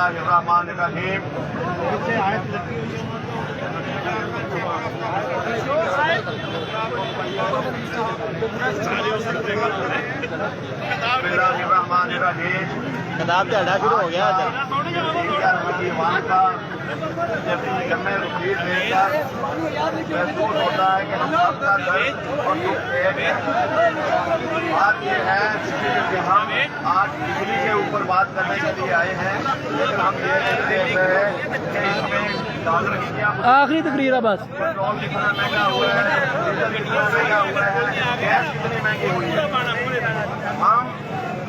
बिस्मिल्लाहिर्रहमानिर्रहीम। बिस्मिल्लाहिर्रहमानिर्रहीम। खिताब झगड़ा शुरू हो गया था। महसूस होता है कि हम सबका दर्द और दुख एक है। बात ये है कि हम आज बिजली के ऊपर बात करने के लिए आए हैं, लेकिन हम ये नहीं देख रहे हैं कि इसमें डॉलर की क्या आखिरी तकरीर है बस। पेट्रोल कितना महंगा हुआ है, डीजल कितना महंगा हुआ है, गैस कितनी महंगी हुई है।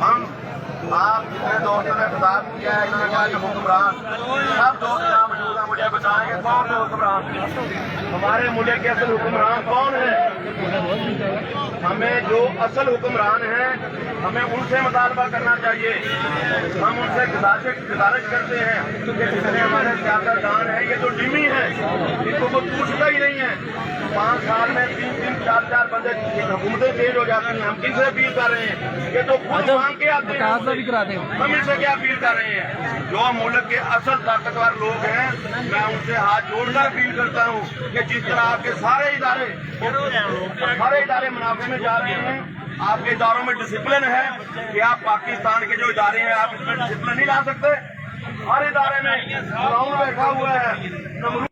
हम आप जितने दोस्तों ने खिताब किया है, इन्होंने कहा कि हुक्मरान, सब दोस्त यहाँ मौजूद हैं, मुझे बताएंगे कौन है हुक्मरान, हमारे मुल्क के असल हुक्मरान कौन है। हमें जो असल हुक्मरान हैं, हमें उनसे मुतालबा करना चाहिए। हम उनसे गुजारिश करते हैं कि जितने हमारे सियासतदान हैं, ये तो डिमी है, इनको कोई पूछता ही नहीं है। 5 साल में 3-3, 4-4 बंदे हुकूमतें चेंज हो जाती हैं। हम किनसे अपील कर रहे हैं? ये तो खुद मांग के आते हैं, हम इनसे क्या अपील कर रहे हैं? जो मुल्क के असल ताकतवर लोग हैं, मैं उनसे हाथ जोड़कर अपील करता हूँ कि जिस तरह आपके सारे इदारे मुनाफे में जा रहे हैं, आपके इदारों में डिसिप्लिन है कि आप पाकिस्तान के जो इदारे हैं, आप इसमें डिसिप्लिन नहीं ला सकते। हर इदारे में बैठा हुआ है।